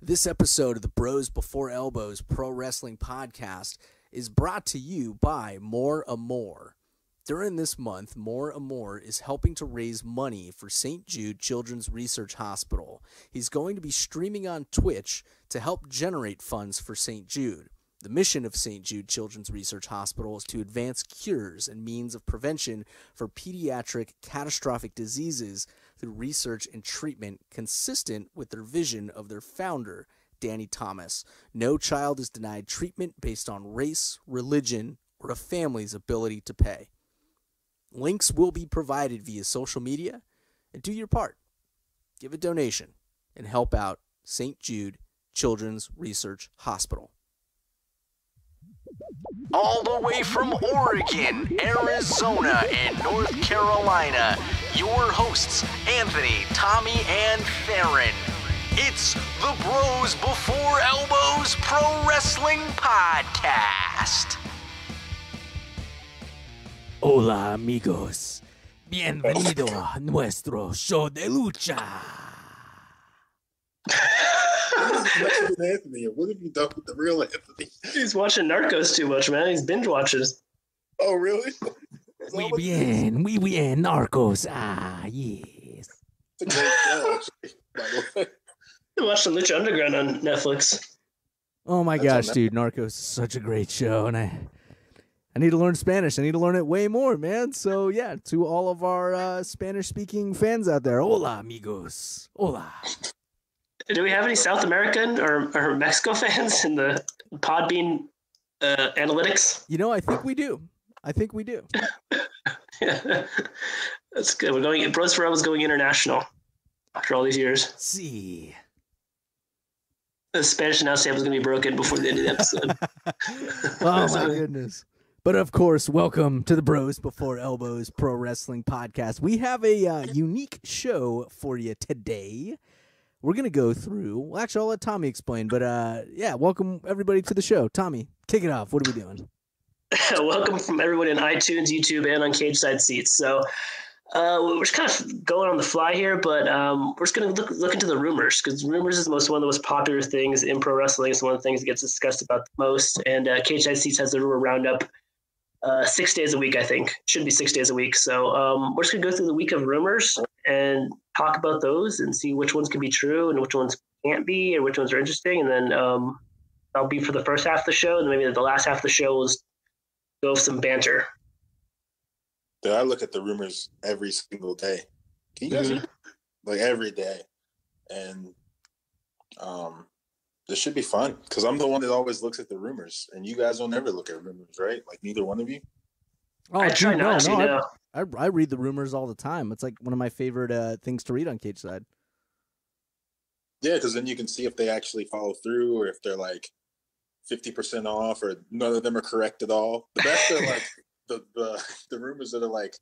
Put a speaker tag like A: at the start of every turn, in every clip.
A: This episode of the Bros Before Elbows Pro Wrestling Podcast is brought to you by More and More. During this month, More and More is helping to raise money for St. Jude Children's Research Hospital. He's going to be streaming on Twitch to help generate funds for St. Jude. The mission of St. Jude Children's Research Hospital is to advance cures and means of prevention for pediatric catastrophic diseases through research and treatment consistent with their vision of their founder, Danny Thomas. No child is denied treatment based on race, religion, or a family's ability to pay. Links will be provided via social media, and do your part. Give a donation and help out St. Jude Children's Research Hospital.
B: All the way from Oregon, Arizona, and North Carolina, your hosts, Anthony, Tommy, and Theron. It's the Bros Before Elbows Pro Wrestling Podcast.
A: Hola, amigos. Bienvenido a nuestro show de lucha.
C: Anthony, what have you done with the real Anthony?
D: He's watching Narcos too much, man. He's binge watching.
C: Oh, really?
A: Muy bien, Narcos. Ah, yes.
C: It's a great show, actually, by the way.
D: I watched some Lucha Underground on Netflix.
A: Oh my gosh, dude, Narcos is such a great show, and I need to learn Spanish. I need to learn it way more, man. So yeah, to all of our Spanish-speaking fans out there, hola, amigos. Hola.
D: Do we have any South American or Mexico fans in the Podbean analytics?
A: You know, I think we do.
D: Yeah. That's good. We're going. Bros for Elbows going international after all these years.
A: See.
D: The Spanish announce was going to be broken before the end of the episode.
A: Oh my goodness. But of course, welcome to the Bros Before Elbows Pro Wrestling Podcast. We have a unique show for you today. We're going to go through, well, actually, I'll let Tommy explain, but yeah, welcome everybody to the show. Tommy, kick it off. What are we doing?
D: Welcome from everyone in iTunes, YouTube, and on Cage Side Seats. So we're just kind of going on the fly here, but we're just going to look into the rumors, because rumors is one of the most popular things in pro wrestling. It's one of the things that gets discussed about the most, and Cage Side Seats has the Rumor Roundup 6 days a week, I think. Should be 6 days a week. So we're just going to go through the week of rumors and talk about those and see which ones can be true and which ones can't be, or which ones are interesting. And then that'll be for the first half of the show. And then maybe the last half of the show will go with some banter.
C: Dude, I look at the rumors every single day. Can you guys hear? Like every day. And this should be fun, because I'm the one that always looks at the rumors, and you guys don't ever look at rumors, right? Like neither one of you?
A: Oh,
D: I try not to, no.
A: I read the rumors all the time. It's like one of my favorite things to read on Cage Side.
C: Yeah, because then you can see if they actually follow through, or if they're like 50% off, or none of them are correct at all. The best are like the rumors that are like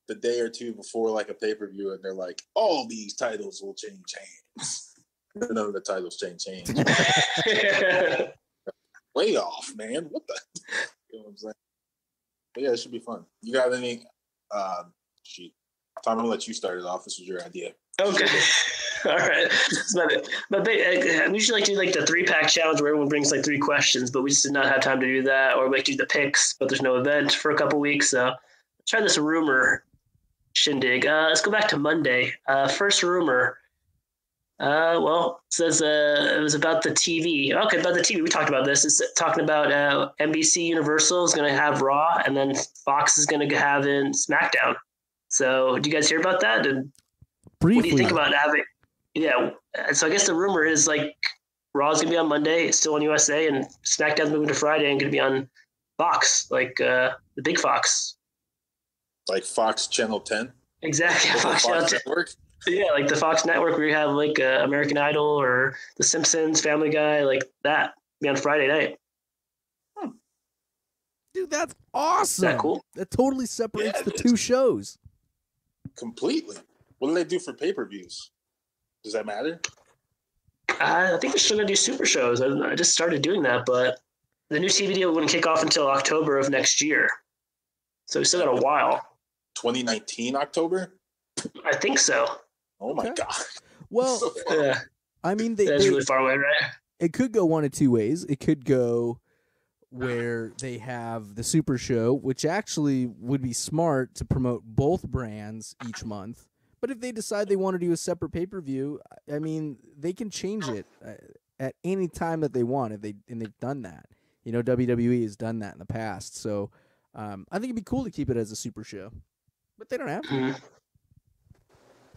C: the day or two before like a pay-per-view, and they're like, all these titles will change hands. None of the titles change hands. Way off, man. What the? You know what I'm saying? But yeah, it should be fun. You got any? Tom, I'm gonna let you start it off. This was your idea.
D: Okay. All right. We usually do like the 3-pack challenge where everyone brings like 3 questions, but we just did not have time to do that. Or we like do the picks, but there's no event for a couple weeks. So let's try this rumor shindig. Let's go back to Monday. First rumor. Well, it says it was about the TV. Okay, about the TV. We talked about this. It's talking about NBC Universal is going to have Raw, and then Fox is going to have in SmackDown. So, did you guys hear about that? And
A: briefly,
D: what do you think about having? Yeah. So I guess the rumor is like Raw's going to be on Monday. It's still on USA, and SmackDown's moving to Friday and going to be on Fox, like the big Fox.
C: Like Fox Channel 10.
D: Exactly. Fox Channel 10.
C: Network.
D: Yeah, like the Fox Network where you have like American Idol or The Simpsons, Family Guy, like that. Be on Friday night.
A: Dude, that's awesome.
D: Is that cool?
A: That totally separates the two shows.
C: Completely. What do they do for pay-per-views? Does that matter?
D: I think they're still going to do super shows. I just started doing that, but the new TV deal wouldn't kick off until October of next year. So we still got a while.
C: 2019 October?
D: I think so.
C: Oh my
A: Okay.
C: God.
A: Well, I mean,
D: That's really far away, right?
A: It could go one of two ways. It could go where they have the Super Show, which actually would be smart to promote both brands each month. But if they decide they want to do a separate pay-per-view, I mean, they can change it at any time that they want. And they've done that. You know, WWE has done that in the past. So I think it'd be cool to keep it as a Super Show. But they don't have to.
D: Mm-hmm.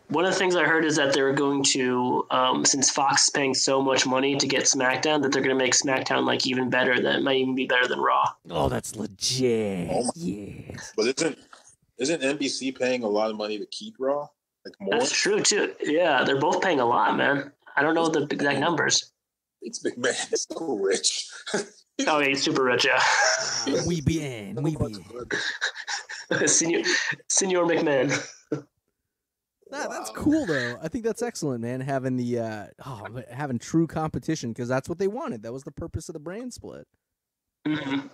D: One of the things I heard is that they're going to, since Fox is paying so much money to get SmackDown, that they're going to make SmackDown like even better. That might even be better than Raw.
A: Oh, that's legit.
C: Oh
A: yes.
C: But isn't NBC paying a lot of money to keep Raw? Like more?
D: That's true too. Yeah, they're both paying a lot, man. I don't know the exact numbers.
C: It's McMahon. It's so rich.
D: Oh, yeah, he's super rich. Yeah.
A: We bien.
D: Senor McMahon.
A: That's cool though. I think that's excellent, man. Having the having true competition because that's what they wanted. That was the purpose of the brand split.
D: Mm-hmm.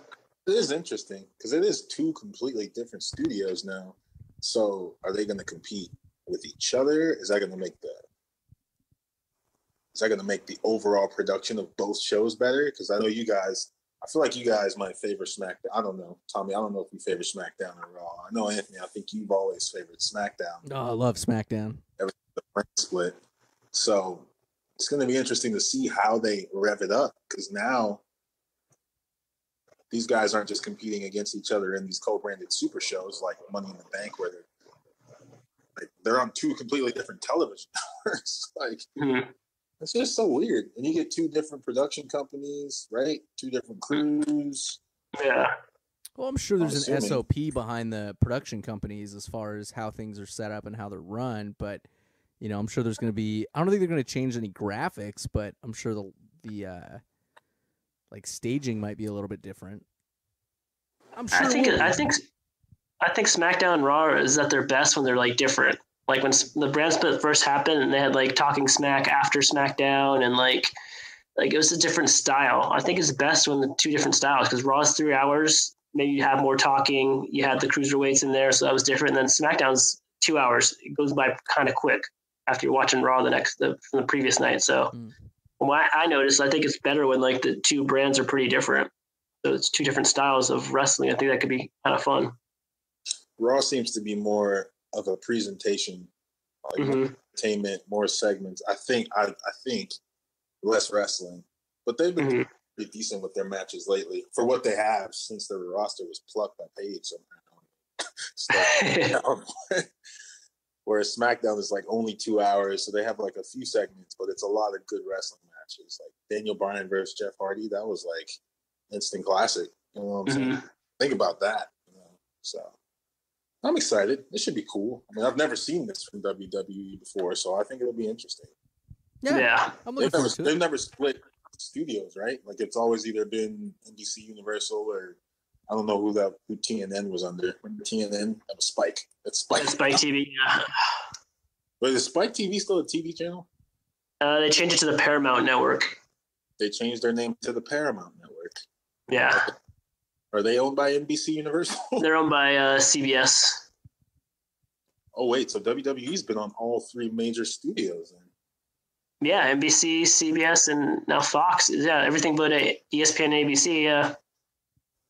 C: It is interesting because it is two completely different studios now. So are they going to compete with each other? Is that going to make the overall production of both shows better? Because I know you guys. I feel like you guys might favor SmackDown. I don't know, Tommy. I don't know if you favor SmackDown or Raw. I know Anthony. I think you've always favored SmackDown.
A: Oh, I love SmackDown.
C: Ever since the brand split. So it's going to be interesting to see how they rev it up because now these guys aren't just competing against each other in these co-branded super shows like Money in the Bank, where they're on two completely different television networks. It's just so weird. And you get two different production companies, right? Two different crews.
D: Yeah.
A: Well, I'm sure there's an SOP behind the production companies as far as how things are set up and how they're run. But, you know, I'm sure there's going to be – I don't think they're going to change any graphics, but I'm sure the staging might be a little bit different. I'm sure.
D: I think SmackDown and Raw is at their best when they're, like, different. Like when the brand split first happened and they had like Talking Smack after SmackDown and like it was a different style. I think it's best when the two different styles because Raw is 3 hours. Maybe you have more talking. You had the cruiserweights in there, so that was different. And then SmackDown's 2 hours. It goes by kind of quick after you're watching Raw from the previous night. So what I noticed, I think it's better when like the two brands are pretty different. So it's two different styles of wrestling. I think that could be kind of fun.
C: Raw seems to be more of a presentation, like more entertainment, more segments. I think less wrestling, but they've been pretty decent with their matches lately for what they have since their roster was plucked by Paige somehow. Whereas SmackDown is like only 2 hours, so they have like a few segments, but it's a lot of good wrestling matches. Like Daniel Bryan versus Jeff Hardy, that was like instant classic. You know what I'm saying? Think about that. So. I'm excited. This should be cool. I mean, I've never seen this from WWE before, so I think it'll be interesting.
D: Yeah.
A: I'm looking forward to it.
C: They've never split studios, right? Like it's always either been NBC Universal or I don't know who TNN was under. Remember TNN? That was Spike. That's Spike.
D: Spike TV, yeah.
C: But is Spike TV still a TV channel?
D: They changed it to the Paramount Network.
C: They changed their name to the Paramount Network.
D: Yeah.
C: Are they owned by NBC Universal?
D: They're owned by CBS.
C: Oh, wait. So WWE's been on all three major studios then.
D: Yeah, NBC, CBS, and now Fox. Yeah, everything but ESPN, ABC. Yeah.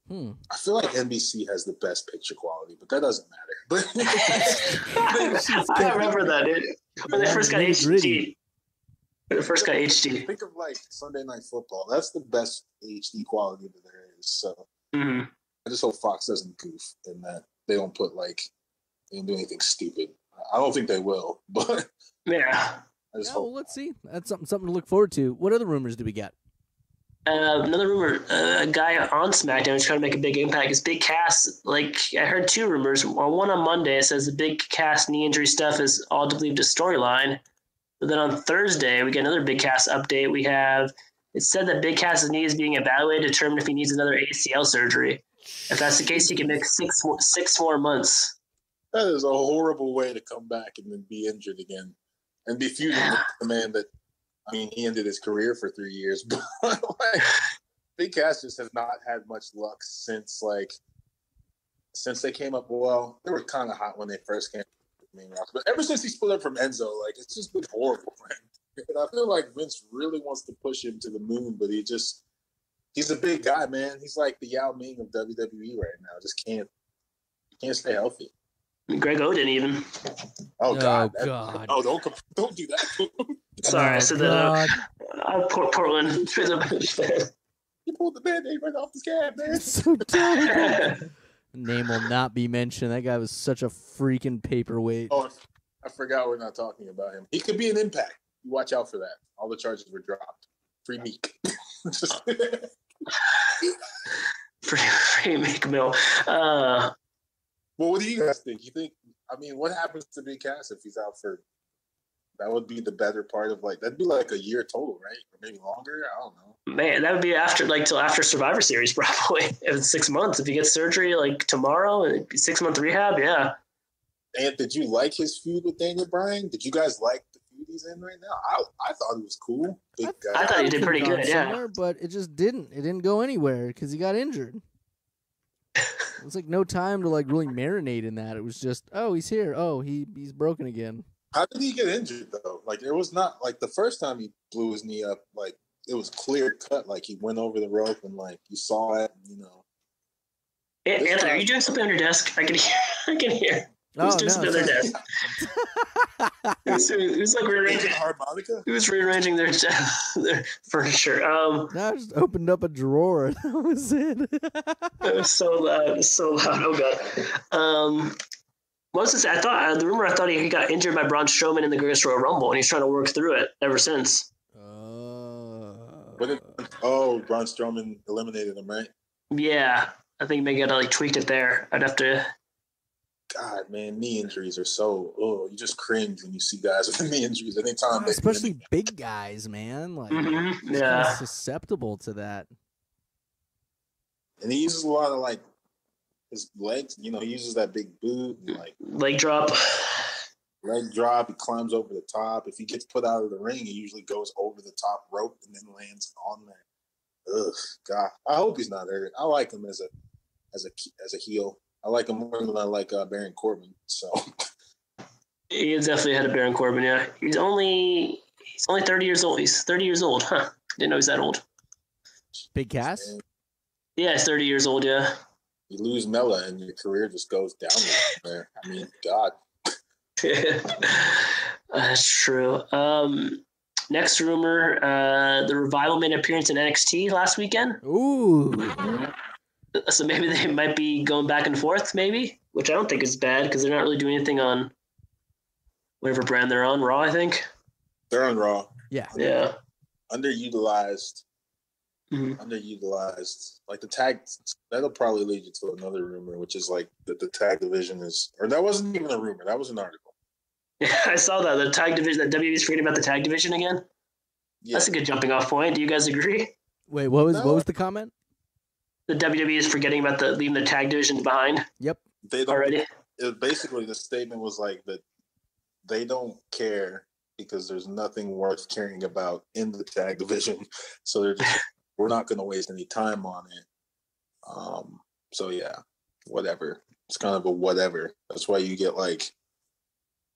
C: I feel like NBC has the best picture quality, but that doesn't matter. But
D: I remember that when they first got HD. When they first got HD.
C: Think of like Sunday Night Football. That's the best HD quality that there is. So I just hope Fox doesn't goof and that they don't put they don't do anything stupid. I don't think they will, but
D: yeah.
A: Well, let's see. That's something to look forward to. What other rumors do we get?
D: Another rumor, a guy on SmackDown is trying to make a big impact. Is Big Cass. Like, I heard two rumors. One on Monday, it says the Big Cass knee injury stuff is all to believe the storyline. But then on Thursday, we get another Big Cass update. It said that Big Cass's knee is being evaluated to determine if he needs another ACL surgery. If that's the case, he can make six more months.
C: That is a horrible way to come back and then be injured again. And be feuding with the man that, I mean, he ended his career for 3 years. But Big Cass just has not had much luck since they came up. Well, they were kind of hot when they first came up with main roster. But ever since he split up from Enzo, it's just been horrible for him. And I feel like Vince really wants to push him to the moon, but he's a big guy, man. He's like the Yao Ming of WWE right now. Just can't stay healthy.
D: Greg Oden even.
C: Oh God!
A: God!
C: Oh, don't do that.
D: Sorry, I said that. Portland.
C: You pulled the Band-Aid right off the scab, man.
A: So terrible. Name will not be mentioned. That guy was such a freaking paperweight.
C: Oh, I forgot we're not talking about him. He could be an Impact. You watch out for that. All the charges were dropped. Free Meek.
D: Free Meek Mill.
C: Well, what do you guys think? What happens to Big Cass if he's out for? That would be the better part of that'd be like a year total, right? Or maybe longer. I don't know.
D: Man, that would be till after Survivor Series probably. If it's 6 months, if he gets surgery tomorrow, 6-month rehab, yeah.
C: And did you like his feud with Daniel Bryan? Did you guys like the feud he's in right now? I thought it was cool. Big guy.
D: I thought he did pretty good, yeah.
A: But it just didn't. It didn't go anywhere because he got injured. It was no time to really marinate in that. It was just, oh, he's here. Oh, he's broken again.
C: How did he get injured though? It was not the first time he blew his knee up. It was clear cut. He went over the rope and you saw it.
D: Anthony, are you doing something on your desk? I can hear. Who's doing something on their desk? It was rearranging
C: harmonica.
D: He was rearranging their furniture.
A: No, I just opened up a drawer. That was it.
D: It was so loud. Oh God. What was this? I thought I thought he got injured by Braun Strowman in the Greatest Royal Rumble, and he's trying to work through it ever since.
C: Braun Strowman eliminated him, right?
D: Yeah, I think maybe I tweaked it there. I'd have to.
C: God, man, knee injuries are so. Oh, you just cringe when you see guys with knee injuries. Anytime,
A: especially big guys, man.
D: Yeah,
A: susceptible to that.
C: And he uses a lot of his legs. He uses that big boot and
D: leg drop.
C: Leg drop. He climbs over the top. If he gets put out of the ring, he usually goes over the top rope and then lands on there. Ugh, God. I hope he's not hurt. I like him as a heel. I like him more than I like Baron Corbin. So
D: he is definitely ahead of Baron Corbin. Yeah, he's only 30 years old. He's 30 years old, huh? Didn't know he's that old.
A: Big Cass?
D: Yeah, he's 30 years old. Yeah.
C: You lose Mella and your career just goes downward. God.
D: That's true. Next rumor: the Revival made an appearance in NXT last weekend.
A: Ooh.
D: So maybe they might be going back and forth, maybe, which I don't think is bad because they're not really doing anything on whatever brand they're on. Raw, I think.
C: They're on Raw.
A: Yeah.
D: Yeah.
C: Underutilized.
D: Mm-hmm.
C: Underutilized. The tag, that'll probably lead you to another rumor, which is that the tag division is, or that wasn't even a rumor. That was an article.
D: Yeah, I saw that. The tag division, that WWE's forgetting about the tag division again. Yeah. That's a good jumping off point. Do you guys agree?
A: Wait, what was the comment?
D: The WWE is forgetting about leaving the tag division behind.
A: Yep.
C: They don't
D: already.
C: Basically, the statement was that they don't care because there's nothing worth caring about in the tag division. So they're just, we're not going to waste any time on it. So yeah, whatever. It's kind of a whatever. That's why you get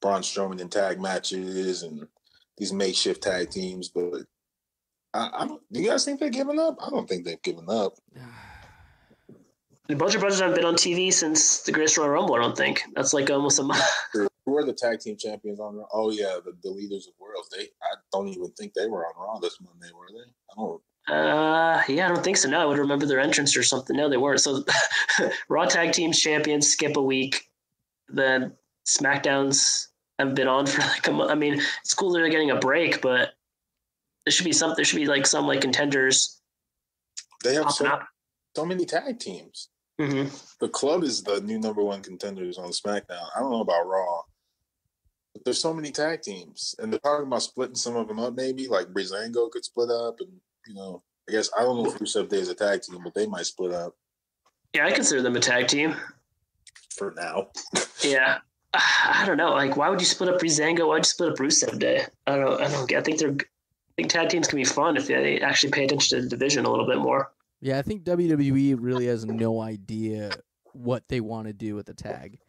C: Braun Strowman in tag matches and these makeshift tag teams. But I don't. Do you guys think they're giving up? I don't think they've given up.
D: The Bludgeon Brothers haven't been on TV since the Greatest Royal Rumble, I don't think. That's almost a month.
C: Who are the tag team champions on Raw? Oh, yeah, the Leaders of Worlds. I don't even think they were on Raw this Monday, were they? I don't.
D: Yeah, I don't think so. No, I would remember their entrance or something. No, they weren't. So Raw Tag Teams champions skip a week. Then SmackDowns haven't been on for a month. It's cool they're getting a break, but there should be some contenders.
C: They have so many tag teams.
D: Mm-hmm.
C: The Club is the new number one contenders on SmackDown. I don't know about Raw, but there's so many tag teams, and they're talking about splitting some of them up. Maybe Breezango could split up, and I guess I don't know if Rusev Day is a tag team, but they might split up.
D: Yeah, I consider them a tag team
C: for now.
D: Yeah, I don't know. Why would you split up Breezango? Why'd you split up Rusev Day? I don't get. I think tag teams can be fun if they actually pay attention to the division a little bit more.
A: Yeah, I think WWE really has no idea what they want to do with the tag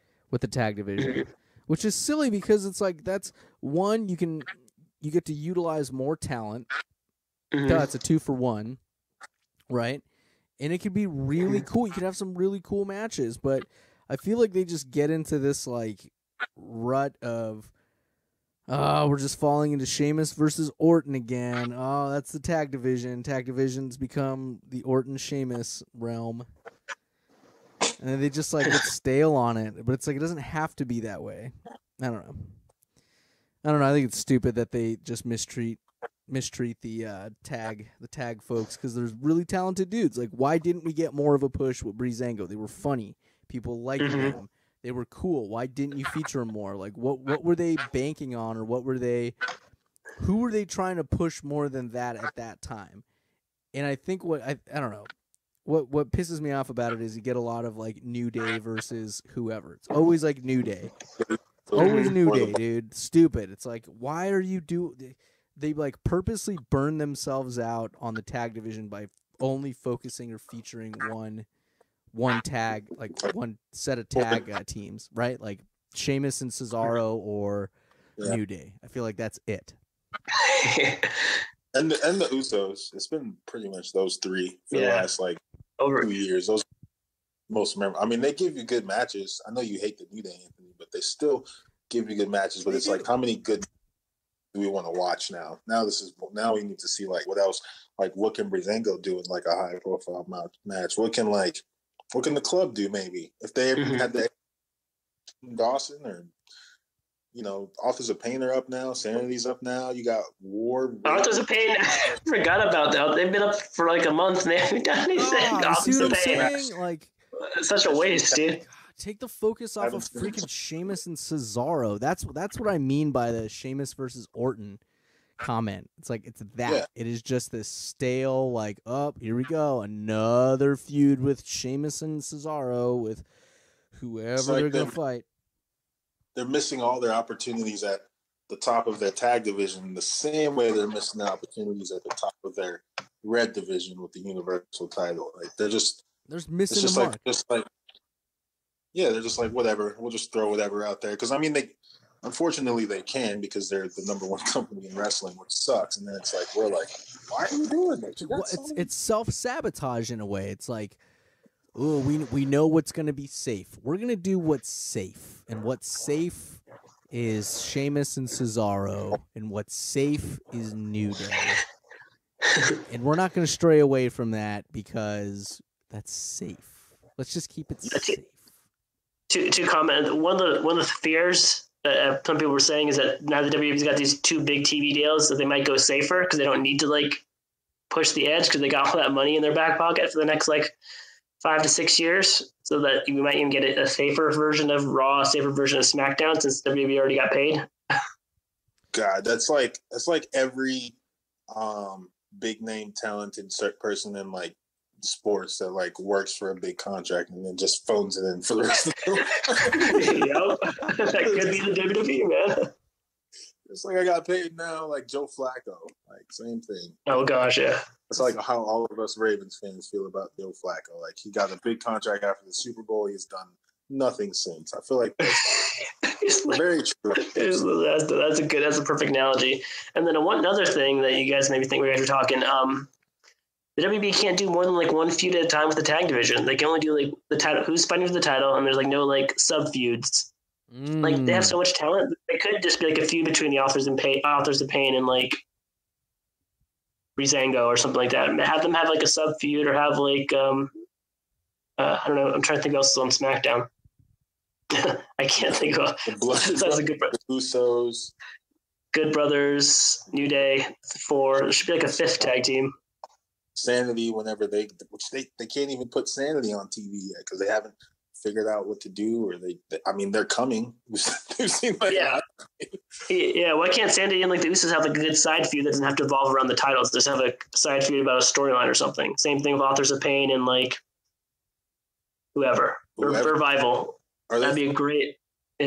A: division, which is silly because it's that's one, you can you get to utilize more talent.
D: Mhm.
A: That's a 2-for-1, right? And it could be really cool. You could have some really cool matches, but I feel like they just get into this like rut of, oh, we're just falling into Sheamus versus Orton again. Oh, that's the tag division. Tag division's become the Orton-Sheamus realm. And then they just like get stale on it. But it's like it doesn't have to be that way. I don't know. I think it's stupid that they just mistreat the tag folks because there's really talented dudes. Like, why didn't we get more of a push with Breezango? They were funny. People liked them. They were cool. Why didn't you feature them more? Like, what were they banking on, or who were they trying to push more than that at that time? And I think I don't know. What pisses me off about it is you get a lot of like New Day versus whoever. It's always like New Day. It's always New Day, dude. Stupid. It's like, why are you They like purposely burn themselves out on the tag division by only focusing or featuring one tag, like one set of tag teams, right? Like Sheamus and Cesaro or New Day. I feel like that's it.
C: and the Usos. It's been pretty much those three for the last like 2 years. Those most memorable. I mean, they give you good matches. I know you hate the New Day, Anthony, but they still give you good matches. But it's like, how many good do we want to watch now? Now we need to see like what else. Like, what can Breezango do in like a high profile match? What can the club do? Maybe if they had the Dawson or Authors of Pain are up now. Sanity's up now. You got Ward.
D: Authors of Pain. I forgot about that. They've been up for like a month and they haven't done anything.
A: See what I'm saying? Like,
D: such a waste, dude.
A: God, take the focus off of freaking Sheamus and Cesaro. That's what I mean by the Sheamus versus Orton comment. It's like, it's that. Yeah. It is just this stale, like, here we go. Another feud with Sheamus and Cesaro with whoever they're going to fight.
C: They're missing all their opportunities at the top of their tag division the same way they're missing the opportunities at the top of their red division with the Universal title. Like, they're missing the mark. They're just like, whatever. We'll just throw whatever out there. Because, I mean, unfortunately they can, because they're the number one company in wrestling, which sucks. And then it's like, we're like, why are you doing that?
A: It's self-sabotage in a way. It's like, oh, we know what's going to be safe. We're going to do what's safe. And what's safe is Sheamus and Cesaro. And what's safe is New Day. And we're not going to stray away from that because that's safe. Let's just keep it safe.
D: To comment, one of the fears that some people were saying is that now the WWE's got these two big TV deals, that they might go safer because they don't need to like push the edge because they got all that money in their back pocket for the next like 5 to 6 years, so that you might even get a safer version of Raw, a safer version of SmackDown since WWE already got paid.
C: God, that's like every big name talented person in like sports that like works for a big contract and then just phones it in for the rest of the
D: Yep. That could be the WWE, man.
C: It's like, I got paid now, like Joe Flacco, like same thing.
D: Oh gosh, yeah.
C: It's like how all of us Ravens fans feel about Joe Flacco. Like, he got a big contract after the Super Bowl. He's done nothing since. I feel like that's very true.
D: That's a perfect analogy. And then another thing that you guys maybe think we guys were talking, the WB can't do more than like one feud at a time with the tag division. They can only do like the title, who's fighting for the title, and there's like no like sub feuds. Like, they have so much talent. It could just be like a feud between the Authors of Pain and like Breezango or something like that. Have them have like a sub feud, or have like I don't know. I'm trying to think else is on SmackDown. I can't think of. That's a good
C: Usos,
D: Good Brothers, New Day, 4. There should be like a 5th tag team.
C: Sanity, whenever they can't even put Sanity on TV yet because they haven't figured out what to do, or they're coming. They've seen like
D: yeah. Why can't Sandy and like the Usos have like a good side feud that doesn't have to revolve around the titles? Just have a side feud about a storyline or something. Same thing with Authors of Pain and like whoever. Revival. That'd be a great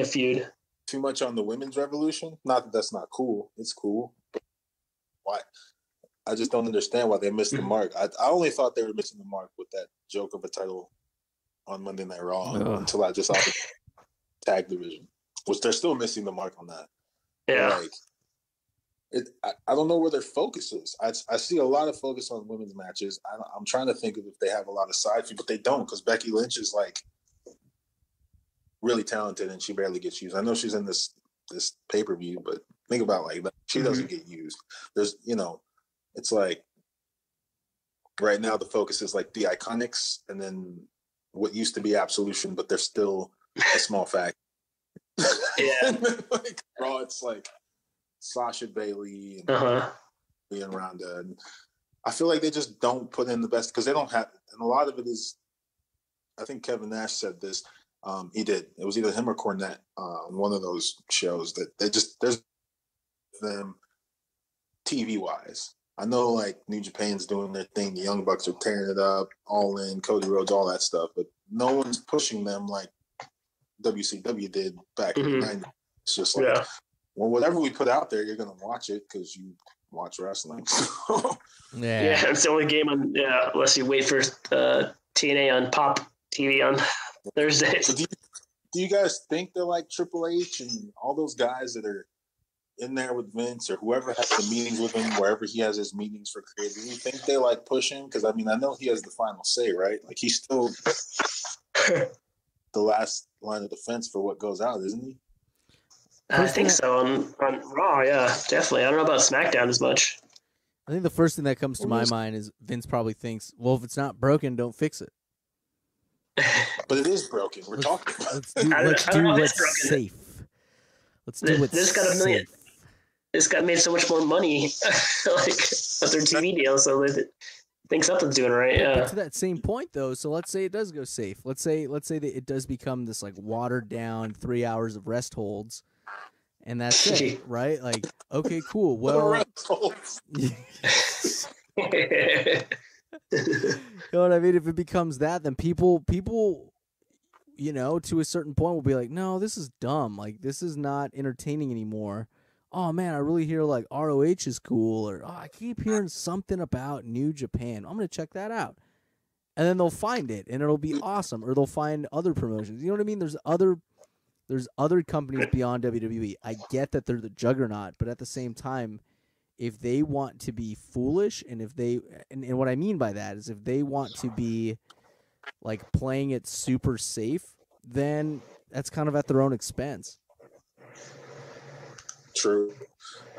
D: feud.
C: Too much on the women's revolution. Not that that's not cool. It's cool. But why? I just don't understand why they missed the mark. I only thought they were missing the mark with that joke of a title on Monday Night Raw until I just saw the tag division, which they're still missing the mark on that.
D: Yeah.
C: I don't know where their focus is. I see a lot of focus on women's matches. I'm trying to think of if they have a lot of side feud, but they don't, because Becky Lynch is like really talented and she barely gets used. I know she's in this pay-per-view, but think about like that. She doesn't get used. There's, it's like right now the focus is like the Iconics and then what used to be Absolution, but they're still a small fact.
D: Yeah.
C: And then, like Raw, it's like Sasha Bailey and Ronda, and I feel like they just don't put in the best because they don't have, and a lot of it is, I think Kevin Nash said this. He did. It was either him or Cornette on one of those shows that there's them TV wise. I know like New Japan's doing their thing. The Young Bucks are tearing it up, All In, Cody Rhodes, all that stuff, but no one's pushing them like WCW did back in the 90s. It's just like, well, whatever we put out there, you're going to watch it because you watch wrestling.
D: Yeah, it's the only game on, unless you wait for TNA on Pop TV on Thursdays.
C: Do you guys think they're like Triple H and all those guys that are in there with Vince or whoever has the meetings with him, wherever he has his meetings for creative? Do you think they like push him? Because I mean, I know he has the final say, right? Like he's still the last line of defense for what goes out, isn't he?
D: I think so. On Raw, yeah, definitely. I don't know about SmackDown as much.
A: I think the first thing that comes to my mind is Vince probably thinks, well, if it's not broken, don't fix it.
C: But it is broken. We're talking about
A: Let's do what's safe. Let's do what's safe.
D: This guy made so much more money, like with their TV deal, so they think something's doing right. Yeah.
A: But to that same point, though, so let's say it does go safe. Let's say that it does become this like watered down 3 hours of rest holds, and that's it, right? Like, okay, cool. Well, rest holds. You know what I mean? If it becomes that, then people, to a certain point will be like, no, this is dumb. Like, this is not entertaining anymore. Oh, man, I really hear, like, ROH is cool, or I keep hearing something about New Japan. I'm going to check that out. And then they'll find it, and it'll be awesome, or they'll find other promotions. You know what I mean? There's other companies beyond WWE. I get that they're the juggernaut, but at the same time, if they want to be foolish, and and what I mean by that is if they want to be, like, playing it super safe, then that's kind of at their own expense.
C: True.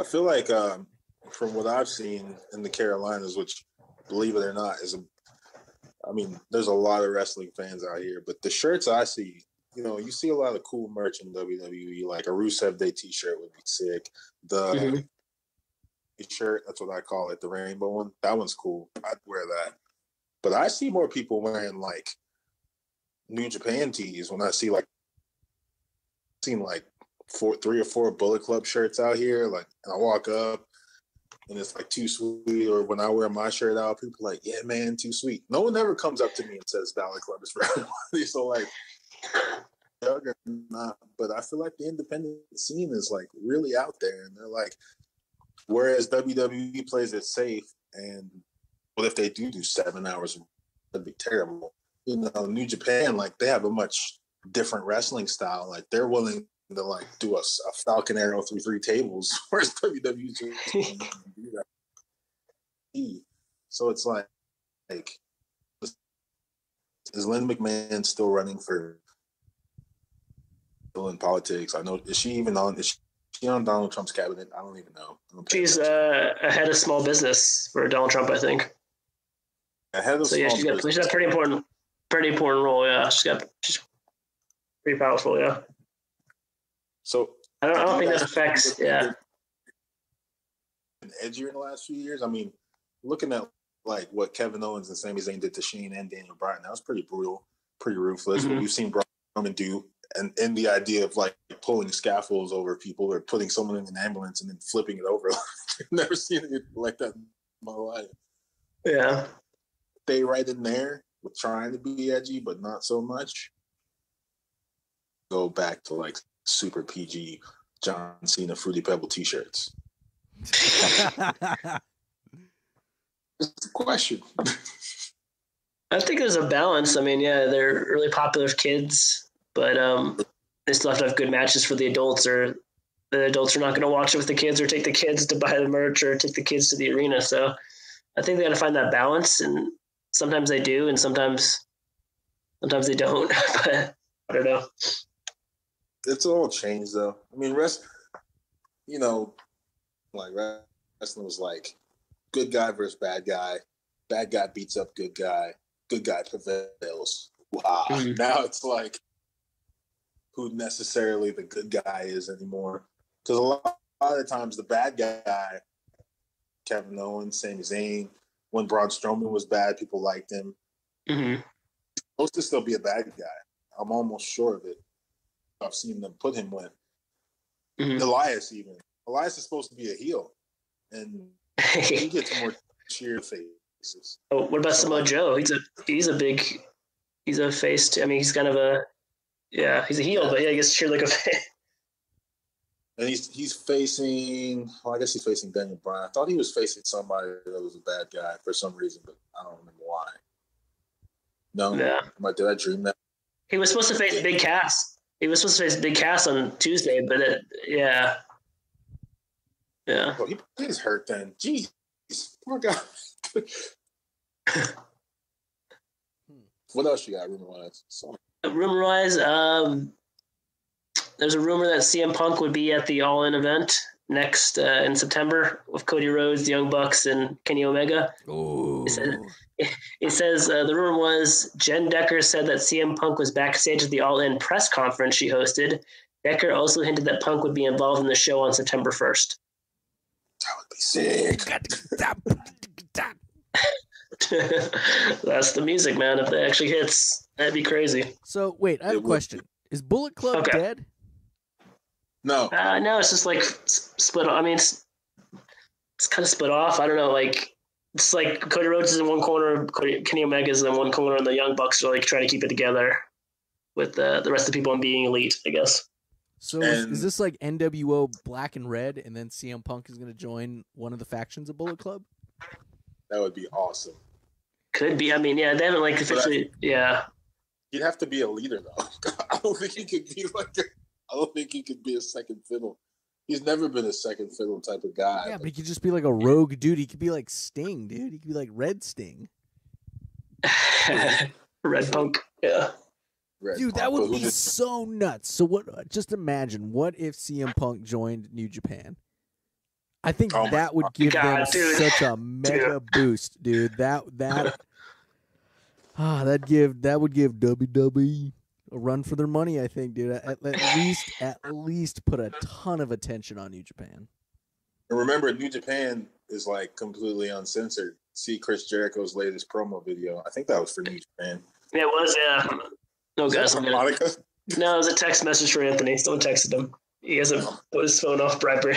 C: I feel like from what I've seen in the Carolinas, which, believe it or not, there's a lot of wrestling fans out here, but the shirts I see, you see a lot of cool merch in WWE, like a Rusev Day t-shirt would be sick. The shirt, that's what I call it, the rainbow one, that one's cool. I'd wear that. But I see more people wearing like New Japan tees when I see like, seen like 3 or 4 Bullet Club shirts out here, like, and I walk up and it's like too sweet, or when I wear my shirt out, people are like, yeah, man, too sweet. No one ever comes up to me and says Bullet Club is for everybody. So like, not, but I feel like the independent scene is like really out there, and they're like, whereas WWE plays it safe, and well, if they do 7 hours, that'd be terrible. New Japan, like, they have a much different wrestling style. Like, they're willing to like do a Falcon Arrow through 3 tables, whereas WWE just do that. So it's like, is Lynn McMahon still running for in politics? I know, is she on Donald Trump's cabinet? I don't even know.
D: She's head of small business for Donald Trump, I think.
C: Head of
D: she's got a pretty important role. Yeah, she's pretty powerful. Yeah.
C: So
D: I don't think that affects. Yeah.
C: Edgier in the last few years. I mean, looking at like what Kevin Owens and Sami Zayn did to Shane and Daniel Bryan, that was pretty brutal, pretty ruthless. What we've seen Braun Strowman do, and the idea of like pulling scaffolds over people or putting someone in an ambulance and then flipping it over. I've never seen it like that in my life.
D: Yeah.
C: Stay right in there with trying to be edgy, but not so much. Go back to like super PG John Cena Fruity Pebble t-shirts. It's a question.
D: I think there's a balance. I mean, yeah, they're really popular with kids, but they still have to have good matches for the adults, or the adults are not going to watch it with the kids or take the kids to buy the merch or take the kids to the arena. So I think they got to find that balance, and sometimes they do, and sometimes they don't. But I don't know.
C: It's all changed, though. I mean, like wrestling was like good guy versus bad guy beats up good guy prevails. Wow. Mm-hmm. Now it's like who necessarily the good guy is anymore. Because a lot of the times the bad guy, Kevin Owens, Sami Zayn, when Braun Strowman was bad, people liked him.
D: Mm-hmm.
C: Supposed to still be a bad guy. I'm almost sure of it. I've seen them put him with. Mm-hmm. Elias is supposed to be a heel. And he gets more cheer faces.
D: Oh, what about Samoa Joe? He's a face too. I mean, he's kind of he's a heel, but yeah, he gets cheered like a face.
C: And he's facing, I guess he's facing Daniel Bryan. I thought he was facing somebody that was a bad guy for some reason, but I don't remember why. No? Yeah. Did I dream that?
D: He was supposed to face Big Cass. On Tuesday, but yeah.
C: Well, he's hurt then. Jeez. Poor guy. What else you got, rumor-wise?
D: Rumor-wise, there's a rumor that CM Punk would be at the All In event next in September with Cody Rhodes, the Young Bucks, and Kenny Omega.
A: Ooh.
D: It says the rumor was Jen Decker said that CM Punk was backstage at the All In press conference she hosted. Decker also hinted that Punk would be involved in the show on September 1st.
C: That would be sick.
D: That's the music, man. If that actually hits, that'd be crazy.
A: So, wait, I have a question. Is Bullet Club dead?
C: No.
D: No, it's just like split. I mean, it's kind of split off. I don't know. Like, it's like Cody Rhodes is in one corner, Kenny Omega is in one corner, and the Young Bucks are like trying to keep it together with the rest of the people on Being Elite, I guess.
A: So is this like NWO Black and Red, and then CM Punk is going to join one of the factions of Bullet Club?
C: That would be awesome.
D: Could be. I mean, yeah, they haven't like officially. Yeah.
C: He'd have to be a leader, though. I don't think he could be a second fiddle. He's never been a second fiddle type of guy.
A: Yeah, but he could just be like a rogue dude. He could be like Sting, dude. He could be like Red Sting.
D: Red Punk. Yeah.
A: Dude, that would be so nuts. So what? Just imagine, what if CM Punk joined New Japan? I think that would give them such a mega boost, dude. That would give WWE a run for their money. I think, dude. At least put a ton of attention on New Japan.
C: And remember, New Japan is like completely uncensored. See Chris Jericho's latest promo video. I think that was for New Japan.
D: Yeah, it was. Yeah. No, guys. No, it was a text message for Anthony. Someone texted him. He hasn't put his phone off bribery.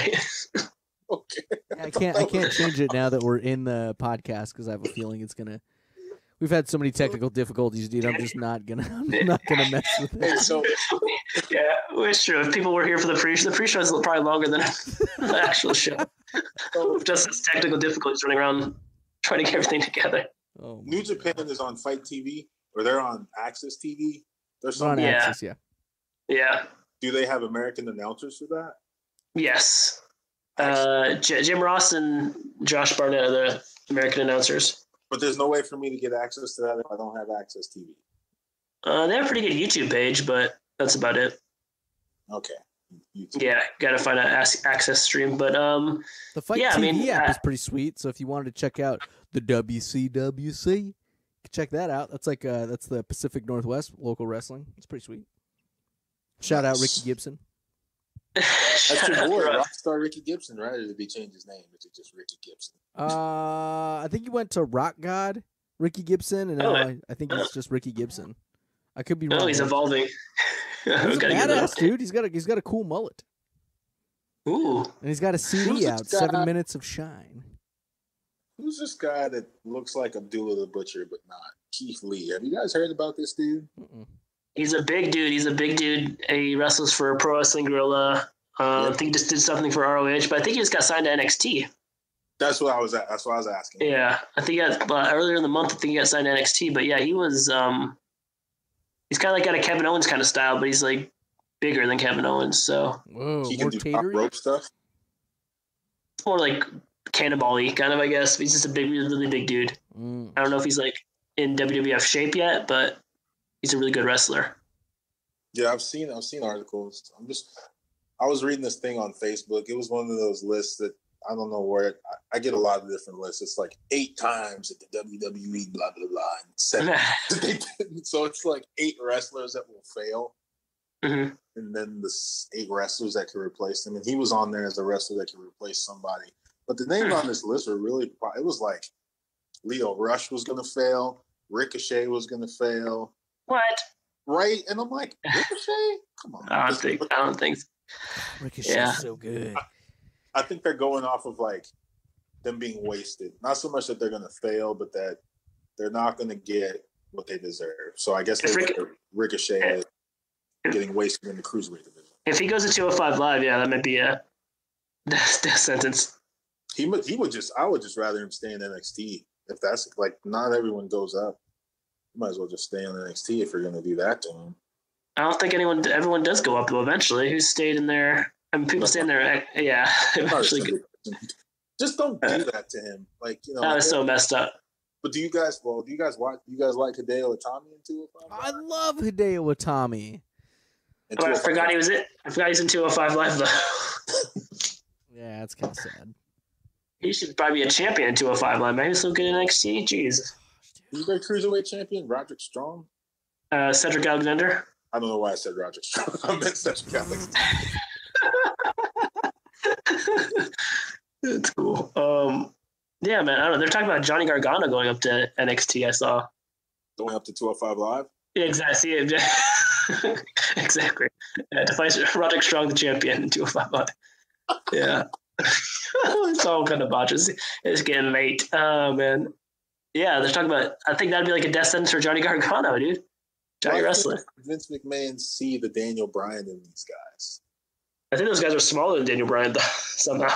C: Okay.
A: I can't change it now that we're in the podcast because I have a feeling it's gonna. We've had so many technical difficulties, dude. I'm just not gonna mess with it.
C: Hey, so
D: yeah, it's true. If people were here for the pre-show is probably longer than the actual show. Just as technical difficulties running around trying to get everything together.
A: Oh,
C: New Japan is on Fight TV, or they're on Access TV. They're
A: on Access, yeah.
D: Yeah.
C: Do they have American announcers for that?
D: Yes. Jim Ross and Josh Barnett are the American announcers.
C: But there's no way for me to get access to that if I don't have Access TV.
D: They have a pretty good YouTube page, but that's about it.
C: Okay.
D: YouTube. Yeah, got to find an access stream. But
A: the Fight TV app is pretty sweet. So if you wanted to check out the WCWC, you can check that out. That's like that's the Pacific Northwest local wrestling. It's pretty sweet. Shout out Ricky Gibson.
C: That's your boy, Rockstar Ricky Gibson, right? Or did he change his name? Is it just Ricky Gibson?
A: I think he went to Rock God Ricky Gibson, and now I think he's just Ricky Gibson. I could be wrong.
D: Oh, he's evolving.
A: He's a badass, dude. He's got a cool mullet.
D: Ooh.
A: And he's got a CD out, 7 Minutes of Shine.
C: Who's this guy that looks like Abdullah the Butcher, but not? Keith Lee. Have you guys heard about this dude?
A: Mm-mm.
D: He's a big dude. He wrestles for Pro Wrestling Guerrilla. I think he just did something for ROH, but I think he just got signed to NXT.
C: That's what I was asking.
D: Yeah, I think earlier in the month, I think he got signed to NXT. But yeah, he was. He's kind of like got a Kevin Owens kind of style, but he's like bigger than Kevin Owens. So
A: Whoa,
C: He
A: more
C: can do top
A: tatery?
C: rope stuff.
D: it's more like cannonball-y kind of, I guess. He's just a big, really big dude. I don't know if he's like in WWF shape yet, but he's a really good wrestler.
C: Yeah, I've seen articles. I was reading this thing on Facebook. It was one of those lists that I don't know where I get a lot of different lists. It's like 8 times at the WWE, blah blah blah, and 7. So it's like 8 wrestlers that will fail,
D: Mm-hmm.
C: and then the 8 wrestlers that can replace them. And he was on there as a wrestler that can replace somebody. But the names on this list were really. It was like Leo Rush was going to fail, Ricochet was going to fail.
D: What?
C: Right? And I'm like, Ricochet? Come on.
D: I don't think so.
A: Ricochet's so good.
C: I think they're going off of like them being wasted. Not so much that they're going to fail, but that they're not going to get what they deserve. So I guess Ricochet is getting wasted in the cruiserweight division.
D: If he goes to 205 Live, yeah, that might be a death sentence.
C: I would just rather him stay in NXT. If that's like, not everyone goes up. You might as well just stay on NXT if you're going to do that to him.
D: I don't think everyone does go up though eventually. Who stayed in there? I mean, people stay in there. Yeah, eventually.
C: Just don't do that to him. Like, you know,
D: that was so messed up.
C: But do you guys like Hideo Itami in 205?
A: I love Hideo Itami.
D: I forgot he was it. I forgot he's in 205 Live though.
A: Yeah, that's kind of sad.
D: He should probably be a champion in 205 Live. Man, he's so good in NXT. Jeez.
C: Who's their cruiserweight champion? Roderick Strong?
D: Cedric Alexander.
C: I don't know why I said Roderick Strong. I meant Cedric Alexander.
D: That's cool. Yeah, man. I don't know. They're talking about Johnny Gargano going up to NXT. I saw.
C: Going up to 205 Live?
D: Yeah, exactly. Exactly. Yeah, to fight Roderick Strong, the champion, in 205 Live. Yeah. It's all kind of botches. It's getting late. Oh, man. Yeah, they're talking about. I think that'd be like a death sentence for Johnny Gargano, dude. Johnny Wrestler.
C: Vince McMahon see the Daniel Bryan in these guys.
D: I think those guys are smaller than Daniel Bryan, though, somehow.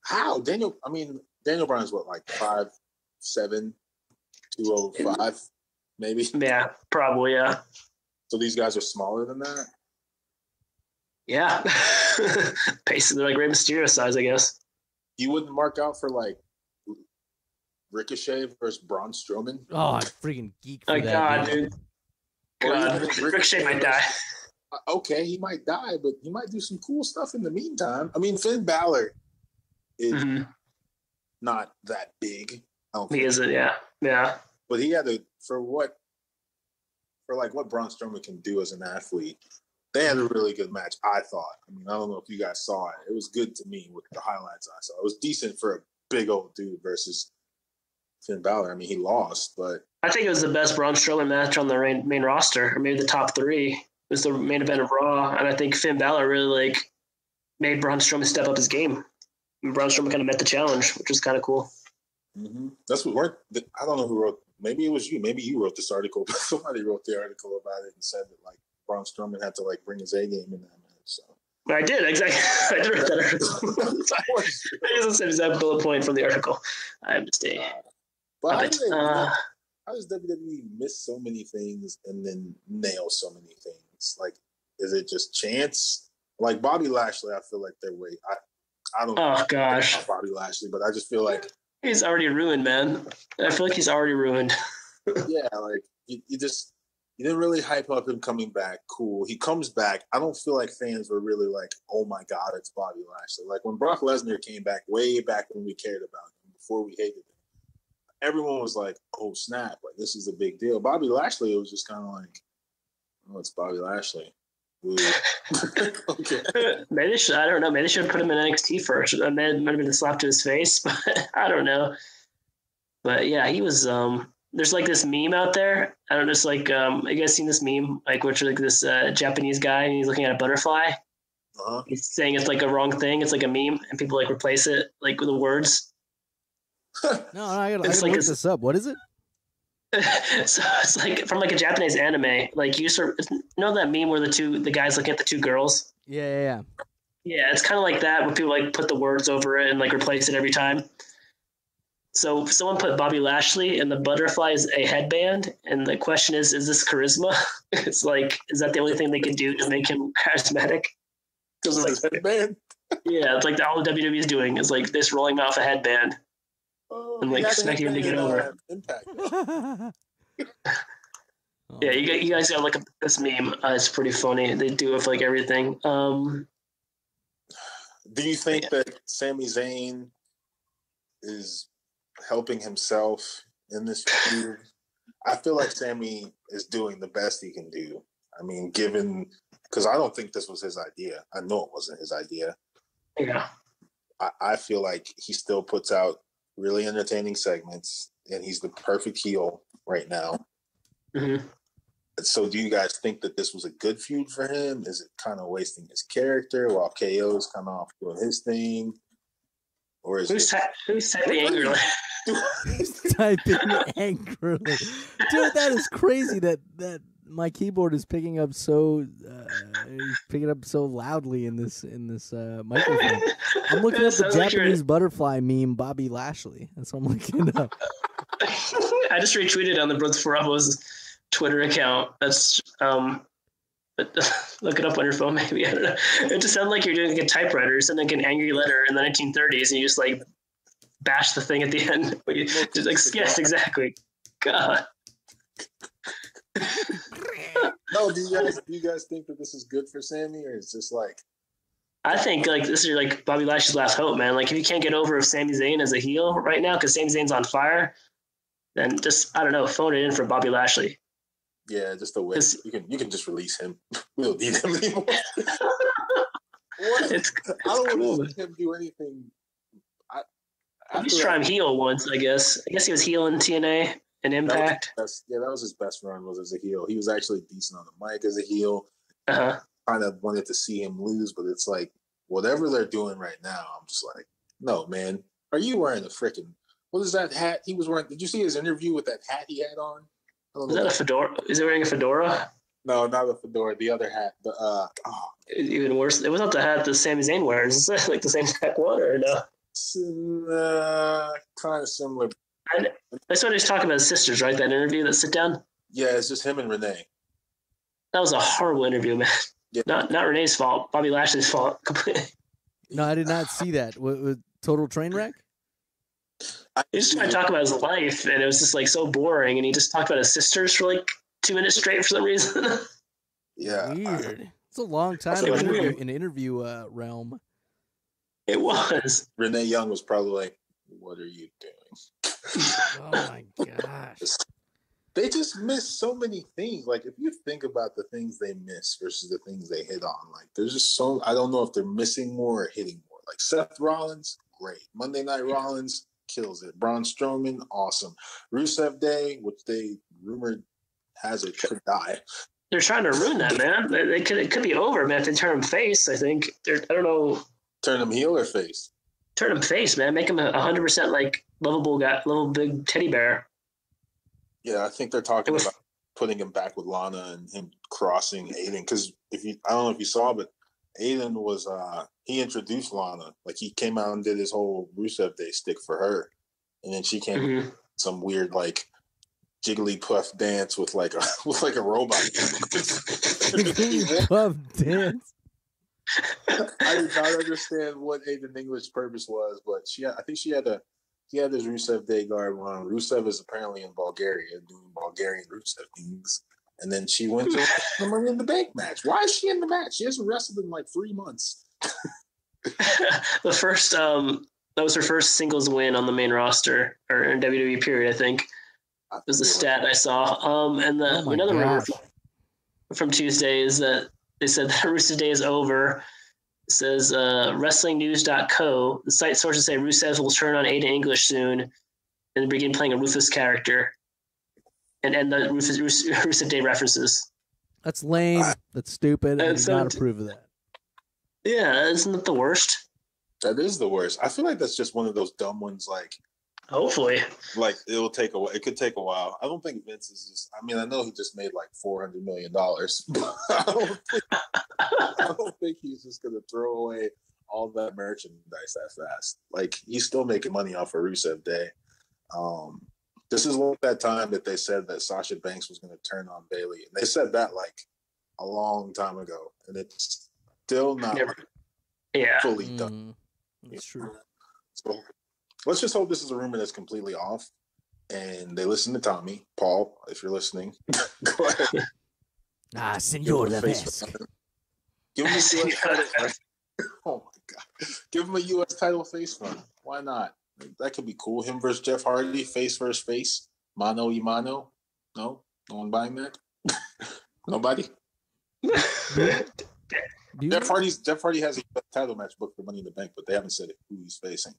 C: How? Daniel Bryan's what, like 5'7", 205, maybe?
D: Yeah, probably, yeah.
C: So these guys are smaller than that?
D: Yeah. Basically, like Rey Mysterio size, I guess.
C: You wouldn't mark out for, like, Ricochet versus Braun Strowman?
A: Oh, I freaking geek for that.
D: God, dude. God, Ricochet might die.
C: Okay, he might die, but he might do some cool stuff in the meantime. I mean, Finn Balor is not that big.
D: He isn't, yeah. Yeah.
C: But he had for what Braun Strowman can do as an athlete, they had a really good match, I thought. I mean, I don't know if you guys saw it. It was good to me with the highlights I saw. It was decent for a big old dude versus Finn Balor. I mean, he lost, but
D: I think it was the best Braun Strowman match on the main roster, or maybe the top 3. It was the main event of Raw, and I think Finn Balor really made Braun Strowman step up his game. And Braun Strowman kind of met the challenge, which was kind of cool.
C: Mm-hmm. That's what I don't know who wrote. Maybe it was you. Maybe you wrote this article, but somebody wrote the article about it and said that like Braun Strowman had to like bring his A game in that match. So
D: I did exactly. I did write that article. It was the exact bullet point from the article. I missed a.
C: But how does WWE miss so many things and then nail so many things? Like, is it just chance? Like Bobby Lashley, I feel like they're way. I don't know.
D: Oh gosh,
C: Bobby Lashley, but I just feel like
D: he's already ruined, man. I feel like he's already ruined.
C: Yeah, like you didn't really hype up him coming back. Cool, he comes back. I don't feel like fans were really like, oh my god, it's Bobby Lashley. Like when Brock Lesnar came back, way back when we cared about him, before we hated him. Everyone was like, oh, snap, like, this is a big deal. Bobby Lashley, it was just kind of like, oh, it's Bobby Lashley. Okay.
D: Maybe they should, I don't know. Maybe they should have put him in NXT first. That might have been a slap to his face, but I don't know. But yeah, he was, there's like this meme out there. I don't know, it's like, you guys seen this meme? Like, which like this Japanese guy, and he's looking at a butterfly.
C: Uh-huh.
D: He's saying it's like a wrong thing. It's like a meme, and people like replace it like with the words.
A: No, I gotta look this up. What is it?
D: So it's like from like a Japanese anime. Like you know that meme where the guys looking at the 2 girls?
A: Yeah.
D: Yeah, it's kind of like that, where people like put the words over it and like replace it every time. So someone put Bobby Lashley, and the butterfly is a headband. And the question is this charisma? It's like, is that the only thing they can do to make him charismatic?
C: Because of his headband?
D: Yeah, it's like all the WWE is doing is like this rolling off a headband and like expecting him to get over.
C: Impact.
D: Yeah, you guys got like this meme. It's pretty funny. They do it with like everything.
C: Do you think that Sami Zayn is helping himself in this feud? I feel like Sami is doing the best he can do. I mean, because I don't think this was his idea. I know it wasn't his idea.
D: Yeah.
C: I feel like he still puts out really entertaining segments, and he's the perfect heel right now.
D: Mm-hmm.
C: So do you guys think that this was a good feud for him? Is it kind of wasting his character while KO's kind of off doing his thing? Or is
D: who's typing angrily?
A: Who's typing angrily? Dude, that is crazy that my keyboard is picking up so loudly in this microphone. I'm looking up the Japanese butterfly meme, Bobby Lashley. That's what I'm looking up.
D: I just retweeted on the Brooks Bravo's Twitter account. That's but look it up on your phone, maybe. I don't know. It just sounds like you're doing like a typewriter, or something like an angry letter in the 1930s, and you just like bash the thing at the end. Just like, yes, exactly. God.
C: No, do you guys think that this is good for Sami, or it's just like?
D: I think like this is like Bobby Lashley's last hope, man. Like if you can't get over Sami Zayn as a heel right now, because Sami Zayn's on fire, then just I don't know, phone it in for Bobby Lashley.
C: Yeah, just a way you can just release him. We don't need him anymore. I don't want to see him do anything.
D: He's trying heel once, I guess. I guess he was heel in TNA and Impact.
C: That was his best run, was as a heel. He was actually decent on the mic as a heel.
D: Uh-huh.
C: Kind of wanted to see him lose, but it's like whatever they're doing right now, I'm just like, no, man. Are you wearing a freaking what is that hat he was wearing? Did you see his interview with that hat he had on?
D: Is that a fedora? Is he wearing a fedora?
C: No, not a fedora. The other hat.
D: Even worse. It was not the hat that Sami Zayn wears. Is that like the same exact one or no?
C: Kind of similar.
D: That's what he was talking about his sisters, right? That interview, that sit down.
C: Yeah, it's just him and Renee.
D: That was a horrible interview, man. Yeah. Not Renee's fault. Bobby Lashley's fault completely.
A: No, I did not see that. What total train wreck?
D: He just tried to talk about his life, and it was just like so boring. And he just talked about his sisters for like 2 minutes straight for some reason.
C: Yeah,
A: weird. It's a long time in interview realm.
D: It was.
C: Renee Young was probably like, "What are you doing?"
A: Oh my gosh!
C: They just miss so many things. Like if you think about the things they miss versus the things they hit on, like there's just so I don't know if they're missing more or hitting more. Like Seth Rollins, great. Monday Night Rollins kills it. Braun Strowman, awesome. Rusev Day, which they rumored has it could die.
D: They're trying to ruin that, man. It could be over, man. If they turn him face, I think. I don't know.
C: Turn him heel or face?
D: Turn him face, man. Make him 100% like lovable guy, lovable big teddy bear.
C: Yeah, I think they're talking about putting him back with Lana and him crossing Aiden. Because I don't know if you saw, but Aiden was he introduced Lana. Like he came out and did his whole Rusev Day stick for her, and then she came with some weird like Jigglypuff dance with like a robot.
A: Jigglypuff dance.
C: I did not understand what Aiden English's purpose was, but I think he had his Rusev Day garb on. Rusev is apparently in Bulgaria doing Bulgarian Rusev things. And then she went to the Money in the Bank match. Why is she in the match? She hasn't wrestled in like 3 months.
D: The first, that was her first singles win on the main roster or in WWE period, I think. Was the stat I saw. And another rumor from Tuesday is that they said that Rusev Day is over. It says WrestlingNews.co. The site sources say Rusev will turn on Aiden English soon and begin playing a Rufus character. And the Rusev Day references.
A: That's lame. That's stupid. I do not approve of that.
D: Yeah, isn't that the worst?
C: That is the worst. I feel like that's just one of those dumb ones. Like,
D: hopefully,
C: like it could take a while. I don't think Vince is just. I mean, I know he just made like $400 million. I don't think he's just gonna throw away all that merchandise that fast. Like he's still making money off of Rusev Day. This is like that time that they said that Sasha Banks was going to turn on Bayley. And they said that like a long time ago, and it's still not fully done.
A: That's true.
C: So let's just hope this is a rumor that's completely off, and they listen to Tommy. Paul, if you're listening, go ahead.
A: Senor the
C: Give him a US title. Oh my god! Give him a U.S. title face run. Why not? That could be cool. Him versus Jeff Hardy, face versus face, mano y mano. No one buying that. Nobody. Jeff Hardy has a title match booked for Money in the Bank, but they haven't said who he's facing.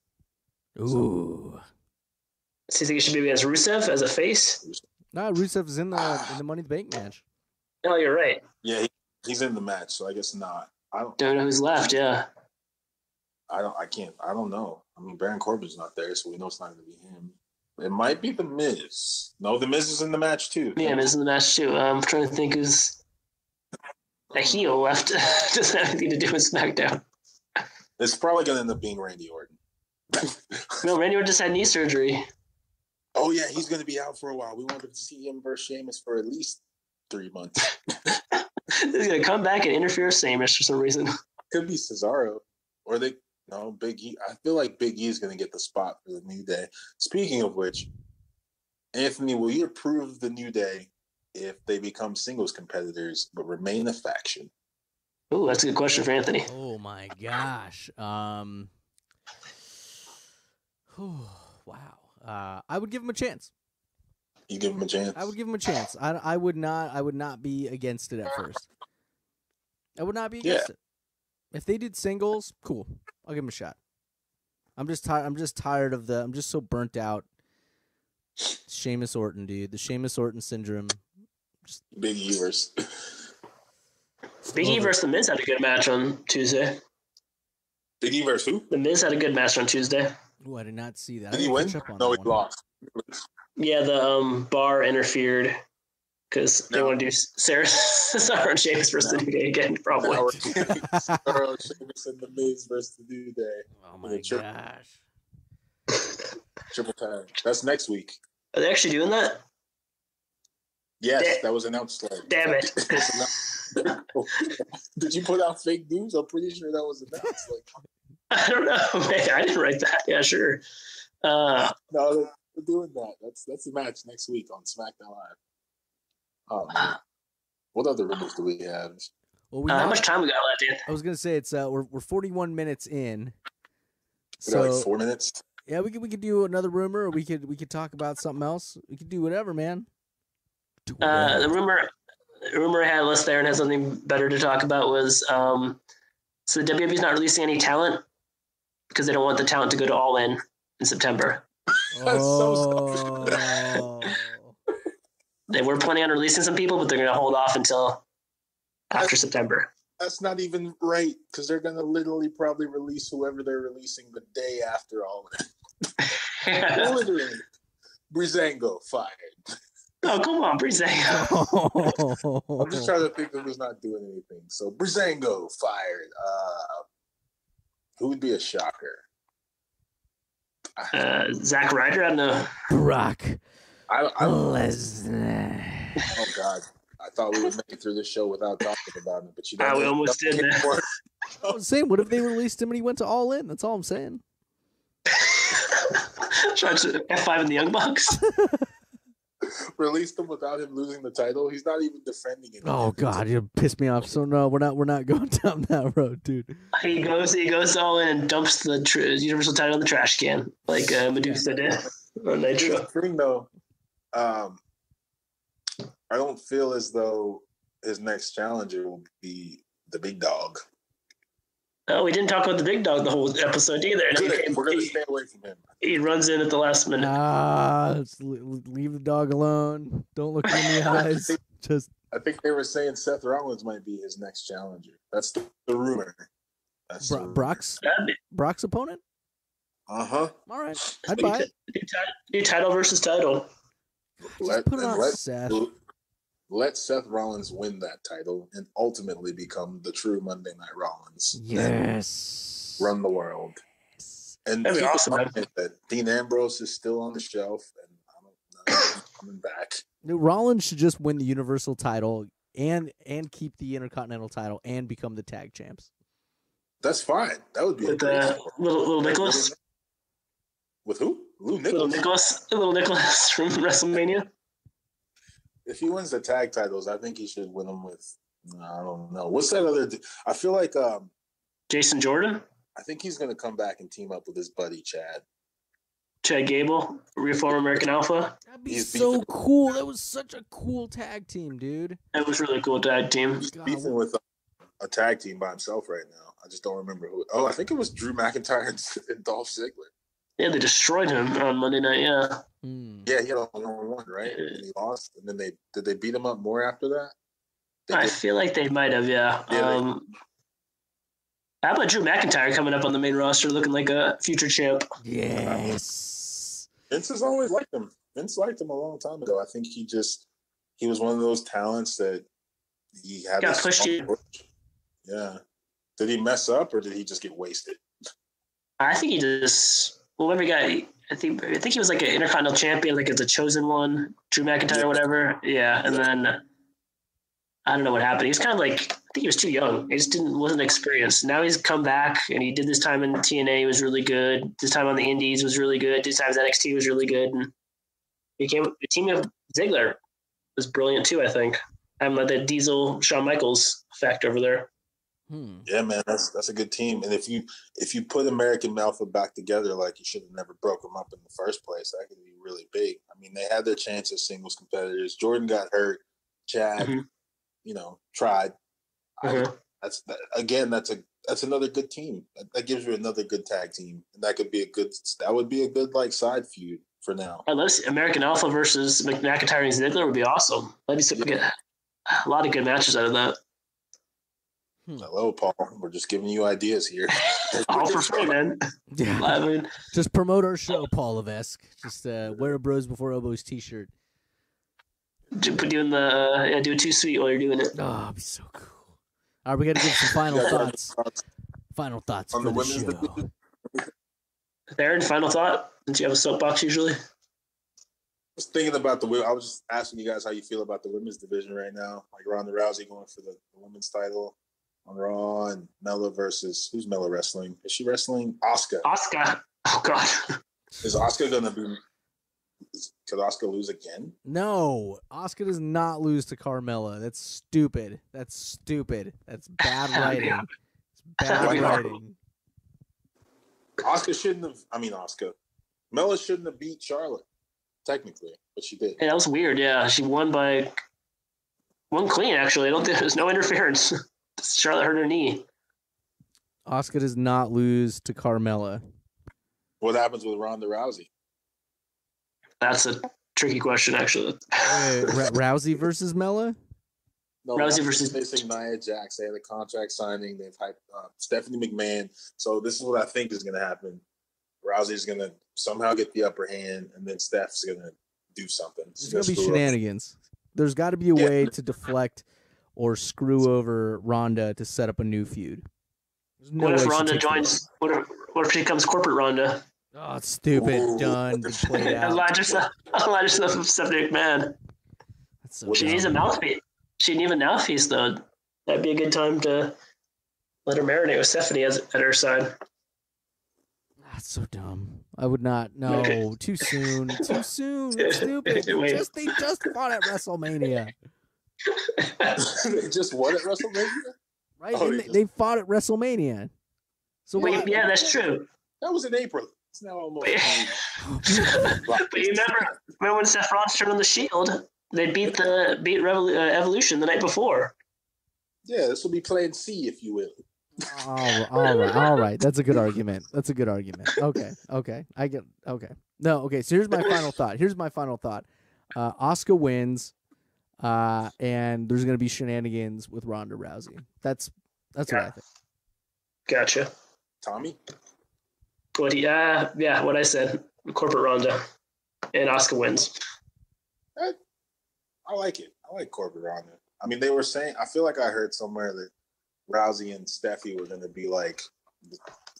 A: Ooh.
D: So you think it should be as Rusev as a face?
A: No, Rusev is in the Money in the Bank match.
D: Oh, you're right.
C: Yeah, he's in the match, so I guess not. I
D: don't know who's left. Yeah.
C: I don't know. I mean, Baron Corbin's not there, so we know it's not going to be him. It might be The Miz. No, The Miz is in the match too.
D: Yeah, Miz is in the match too. I'm trying to think who's a heel left. Doesn't have anything to do with SmackDown.
C: It's probably going to end up being Randy Orton.
D: No, Randy Orton just had knee surgery.
C: Oh yeah, he's going to be out for a while. We wanted to see him versus Sheamus for at least 3 months.
D: He's going to come back and interfere with Sheamus for some reason.
C: Could be Cesaro, or Big E. I feel like Big E is going to get the spot for the New Day. Speaking of which, Anthony, will you approve the New Day if they become singles competitors but remain a faction?
D: Oh, that's a good question for Anthony.
A: Oh my gosh. Wow. I would give him a chance.
C: You give him a chance?
A: I would give him a chance. I would not be against it at first. I would not be against it. If they did singles, cool. I'll give him a shot. I'm just tired of I'm just so burnt out. Sheamus Orton, dude. The Sheamus Orton syndrome.
C: Big E versus
D: Big E versus The Miz had a good match on Tuesday.
C: Big E versus who?
D: The Miz had a good match on Tuesday.
A: Oh, I did not see that.
C: Did he win? No, he lost.
D: Yeah, the bar interfered because they want to do Sarah and Sheamus versus the New Day again, probably.
C: Sarah, Sheamus, and the Miz versus the New Day.
A: Oh my gosh!
C: Triple time. That's next week.
D: Are they actually doing that?
C: Yes, that was announced.
D: Damn it!
C: Did you put out fake news? I'm pretty sure that was announced.
D: I don't know, man. I didn't write that. Yeah, sure.
C: No, they're doing that. That's the match next week on SmackDown Live. Oh man. What other rumors do we have?
A: Well,
D: how much time we got left, Dan?
A: I was gonna say it's we're 41 minutes in.
C: We got like 4 minutes.
A: Yeah, we could do another rumor, or we could talk about something else. We could do whatever, man.
D: The rumor I had list there and has something better to talk about was so the WWE's not releasing any talent because they don't want the talent to go to All In September.
C: That's so selfish.
D: They were planning on releasing some people, but they're going to hold off until after September.
C: That's not even right, because they're going to literally probably release whoever they're releasing the day after All In. Literally. Breezango fired.
D: Oh, come on, Breezango.
C: I'm just trying to think of who's not doing anything. So, Breezango fired. Who would be a shocker?
D: Zack Ryder? I don't know.
A: Brock
C: Lesnar. Oh, God. I thought we would make it through this show without talking about him, but you know.
D: We almost did that.
A: I was saying, what if they released him and he went to All In? That's all I'm saying.
D: Trying to F5 in the Young Bucks.
C: Released him without him losing the title. He's not even defending it.
A: Oh God, you pissed me off. So no, we're not going down that road, dude.
D: He goes All In and dumps the Universal title in the trash can, like Medusa did on Nitro.
C: Thing though, I don't feel as though his next challenger will be the big dog.
D: Oh, we didn't talk about the big dog the whole episode either.
C: We're going to stay away from him.
D: He runs in at the last minute.
A: Leave the dog alone. Don't look him in the eyes.
C: I think they were saying Seth Rollins might be his next challenger. That's the rumor. That's
A: Brock's opponent?
C: Uh-huh.
A: All right. I'd buy it.
D: New title versus title.
C: Let Seth Rollins win that title and ultimately become the true Monday Night Rollins.
A: Yes.
C: Run the world. And
D: That'd be
C: keep
D: awesome,
C: in
D: man.
C: mind that Dean Ambrose is still on the shelf, and I don't know if he's coming back.
A: Rollins should just win the Universal title and keep the Intercontinental title and become the tag champs.
C: That's fine. That would be
D: With
C: a great story.
D: little Nicholas.
C: With who? Lou Nicholas.
D: Little Nicholas from WrestleMania.
C: If he wins the tag titles, I think he should win them with. I don't know. What's that other? I feel like
D: Jason Jordan.
C: I think he's going to come back and team up with his buddy Chad.
D: Chad Gable, Reform American Alpha.
A: That'd be so cool. That was such a cool tag team, dude.
D: That was really cool tag team.
C: He's beefing with a tag team by himself right now. I just don't remember who. Oh, I think it was Drew McIntyre and Dolph Ziggler.
D: Yeah, they destroyed him on Monday night. Yeah.
C: Yeah, he had a 1-on-1, right? And he lost. And then did they beat him up more after that?
D: I feel like they might have. Yeah. How about Drew McIntyre coming up on the main roster, looking like a future champ?
A: Yes.
C: Vince has always liked him. Vince liked him a long time ago. I think he was one of those talents that he had.
D: Got pushed you.
C: Yeah. Did he mess up or did he just get wasted?
D: I think he just. Well, when we got, I think he was like an Intercontinental champion, like as a chosen one, Drew McIntyre or whatever. Yeah, and then I don't know what happened. He was kind of like, I think he was too young. He just wasn't experienced. Now he's come back and he did this time in TNA was really good. This time on the Indies was really good. This time NXT was really good, and became a team of Ziggler was brilliant too. I think having like the Diesel Shawn Michaels effect over there.
C: Yeah, man, that's a good team. And if you put American Alpha back together, like you should have never broke them up in the first place, that could be really big. I mean, they had their chance as singles competitors. Jordan got hurt. Chad, tried. That's another good team. That gives you another good tag team, and that would be a good like side feud for now.
D: Unless American Alpha versus McIntyre and Ziggler would be awesome. That'd be a lot of good matches out of that.
C: Hello, Paul. We're just giving you ideas here.
D: All for free, man.
A: Yeah.
D: I mean,
A: just promote our show, Paul Levesque. Just wear a Bros Before Elbows t-shirt.
D: Put you in the do it too sweet while you're doing it.
A: Oh, it'd be so cool. All right, we got to give some final thoughts. Final thoughts on the women's division.
D: Aaron, final thought? Since you have a soapbox usually.
C: I was thinking about I was just asking you guys how you feel about the women's division right now. Like Ronda Rousey going for the women's title on Raw, and Mella versus who's Mella wrestling? Is she wrestling Asuka?
D: Asuka. Oh God.
C: Is Asuka gonna be? Could Asuka lose again?
A: No, Asuka does not lose to Carmella. That's stupid. That's bad writing.
D: Yeah.
A: It's bad writing.
C: Asuka shouldn't have. I mean, Mella shouldn't have beat Charlotte technically, but she did.
D: Yeah, that was weird. Yeah, she won clean. Actually, I don't think there's no interference. Charlotte hurt her knee.
A: Asuka does not lose to Carmella.
C: What happens with Ronda Rousey?
D: That's a tricky question, actually.
A: Rousey versus Mella?
C: No,
D: Rousey versus
C: facing Nia Jax. They had a contract signing. They've hyped Stephanie McMahon. So this is what I think is going to happen. Rousey's going to somehow get the upper hand, and then Steph's going to do something.
A: It's going to be shenanigans. There's got to be a way to deflect or screw over Ronda to set up a new feud.
D: What if Ronda joins? What if she becomes corporate Ronda?
A: Oh, it's stupid.
C: Ooh.
A: Done. Played out.
D: Elijah Stephanie McMahon. She needs a mouthpiece. She needs a mouthpiece, though. That'd be a good time to let her marinate with Stephanie at her side.
A: That's so dumb. I would not. No, okay. Too soon. Too soon. Stupid. They just fought at WrestleMania.
C: They just won at WrestleMania?
A: Right? Oh, they fought at WrestleMania. So
D: yeah, that's true.
C: That was in April. It's now almost.
D: But you remember when Seth Rollins turned on the Shield? They beat Evolution the night before.
C: Yeah, this will be Plan C, if you will.
A: All right. That's a good argument. Okay. I get. Okay. No. Okay. So here's my final thought. Asuka wins, and there's gonna be shenanigans with Ronda Rousey. That's what I think.
D: Gotcha.
C: Tommy.
D: What I said. Corporate Ronda, and Asuka wins.
C: I like it. I like corporate Ronda. I mean, they were saying. I feel like I heard somewhere that Rousey and Steffi were going to be like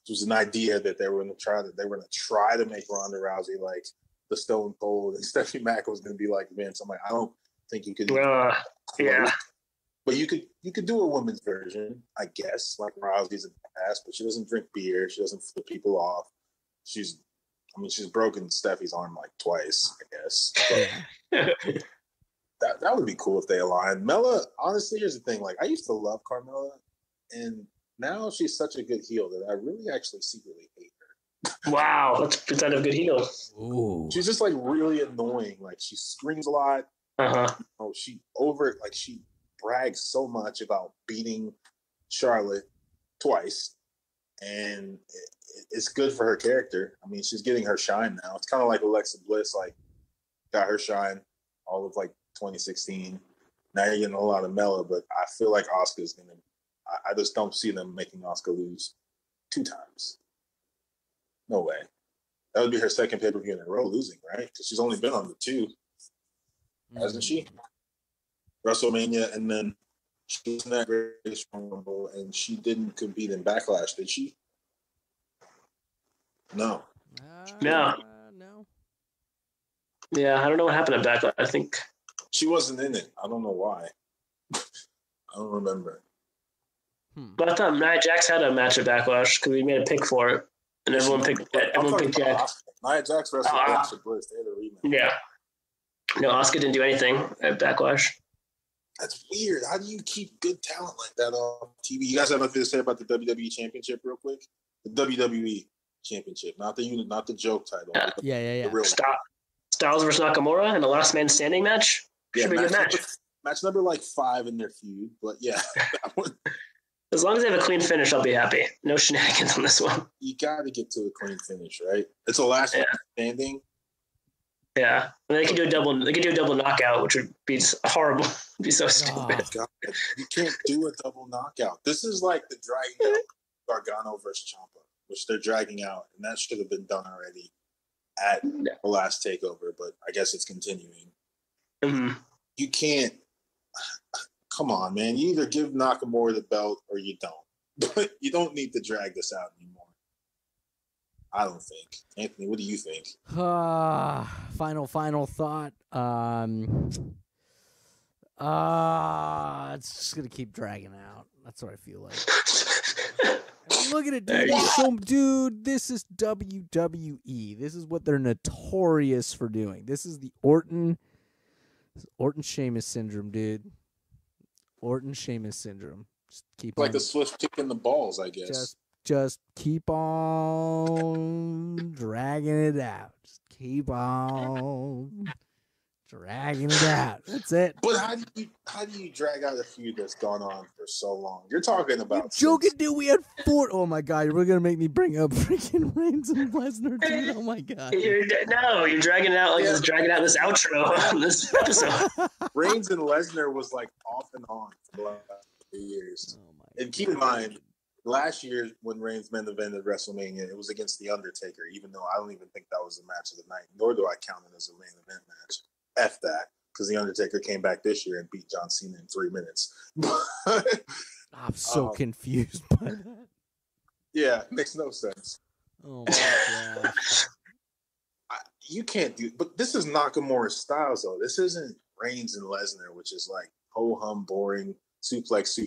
C: was an idea that they were going to try to make Ronda Rousey like the Stone Cold, and Stephanie Mac was going to be like Vince. I'm like, I don't think you could.
D: Yeah.
C: But you could do a women's version, I guess, like Rousey's in the past. But she doesn't drink beer. She doesn't flip people off. She's broken Steffi's arm like twice, I guess. But that would be cool if they aligned. Mella, honestly, here's the thing. Like, I used to love Carmella, and now she's such a good heel that I really actually secretly hate her.
D: Wow, that's kind of good heel.
A: Ooh.
C: She's just like really annoying. Like, she screams a lot. She brags so much about beating Charlotte twice, and it's good for her character. I mean, she's getting her shine now. It's kind of like Alexa Bliss, like, got her shine all of like 2016. Now you're getting a lot of Mella, but I feel like Asuka's gonna. I just don't see them making Asuka lose 2 times. No way. That would be her second pay-per-view in a row losing, right? Because she's only been on the 2, hasn't she? WrestleMania, and then she was in that Greatest Rumble, and she didn't compete in Backlash, did she? No.
D: No.
A: No.
D: Yeah, I don't know what happened at Backlash. I think
C: She wasn't in it. I don't know why. I don't remember.
D: But I thought Nia Jax had a match at Backlash because we made a pick for it, and everyone picked Jax.
C: Nia Jax wrestled Alexa Bliss. They had a rematch.
D: Yeah. No, Asuka didn't do anything at Backlash.
C: That's weird. How do you keep good talent like that on TV? You guys have nothing to say about the WWE Championship real quick? The WWE Championship, not the joke title.
A: Yeah.
C: The real
D: Styles versus Nakamura in the last man standing match. Should be a good match.
C: Match number like 5 in their feud, but yeah.
D: As long as they have a clean finish, I'll be happy. No shenanigans on this one.
C: You got to get to a clean finish, right? It's the last man standing.
D: Yeah, and they could do a double knockout, which would be horrible. It'd be so stupid.
C: God. You can't do a double knockout. This is like the dragging out Gargano versus Ciampa, which they're dragging out, and that should have been done already at the last takeover. But I guess it's continuing.
D: Mm-hmm.
C: You can't. Come on, man. You either give Nakamura the belt or you don't. But you don't need to drag this out anymore. I don't think. Anthony, what do you think?
A: Final thought. It's just gonna keep dragging out. That's what I feel like. Look at it, dude. Dude, this is WWE. This is what they're notorious for doing. This is the Orton Sheamus syndrome, dude. Orton Sheamus syndrome. Just keep
C: like the swift kick in the balls, I guess.
A: Just keep on dragging it out. Just keep on dragging it out. That's it.
C: But how do you drag out a feud that's gone on for so long? You're talking about
A: joking, dude. We had 4. Oh my god, you're gonna make me bring up freaking Reigns and Lesnar, dude. Oh my god. You're
D: dragging it out like just dragging out this outro on this episode.
C: Reigns and Lesnar was like off and on for the last 3 years. Oh my and keep in mind, last year when Reigns main evented WrestleMania, it was against The Undertaker, even though I don't even think that was the match of the night, nor do I count it as a main event match. F that, because The Undertaker came back this year and beat John Cena in 3 minutes.
A: I'm so confused by that.
C: Yeah, it makes no sense.
A: Oh my gosh.
C: You can't do, but this is Nakamura Styles, though. This isn't Reigns and Lesnar, which is like ho-hum, boring, suplex,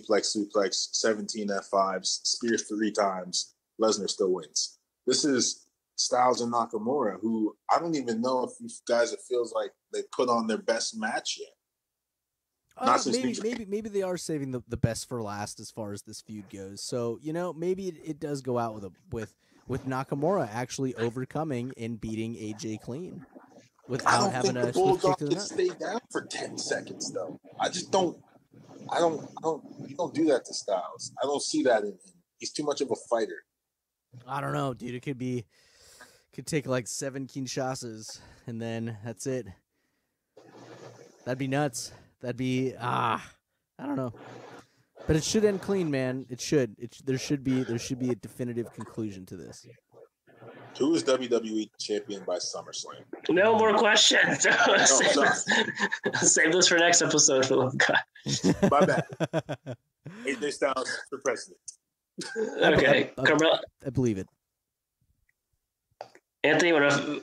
C: 17 F5s, spears 3 times, Lesnar still wins. This is Styles and Nakamura, who I don't even know if you guys, it feels like they put on their best match yet.
A: Maybe they are saving the best for last as far as this feud goes. So, maybe it does go out with Nakamura actually overcoming and beating AJ clean without having a
C: swift kick to the nut. Stay down for 10 seconds though. You don't do that to Styles. I don't see that in him. He's too much of a fighter.
A: I don't know, dude. It could take like 7 Kinshasas and then that's it. That'd be nuts. That'd be I don't know. But it should end clean, man. It should. There should be a definitive conclusion to this.
C: Who is WWE champion by SummerSlam?
D: No more questions. Save this for next episode, Philip.
C: My bad. AJ Styles for president.
D: Okay, Carmel.
A: I believe it.
D: Anthony, you want to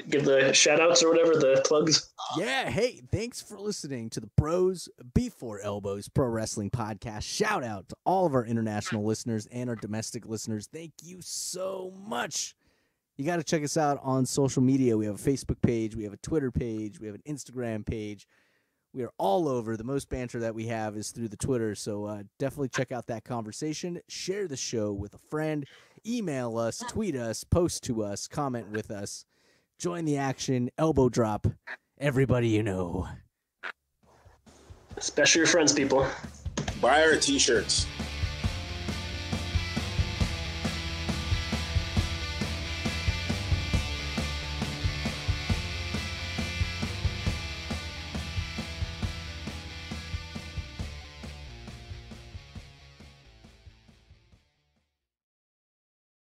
D: give the shout outs or whatever, the plugs?
A: Yeah, hey, thanks for listening to the Bros Before Elbows Pro Wrestling Podcast. Shout out to all of our international listeners and our domestic listeners. Thank you so much. You got to check us out on social media. We have a Facebook page, we have a Twitter page, we have an Instagram page. We are all over. The most banter that we have is through the Twitter, so definitely check out that conversation. Share the show with a friend. Email us, tweet us, post to us, comment with us. Join the action. Elbow drop. Everybody you know.
D: Especially your friends, people.
C: Buy our t-shirts.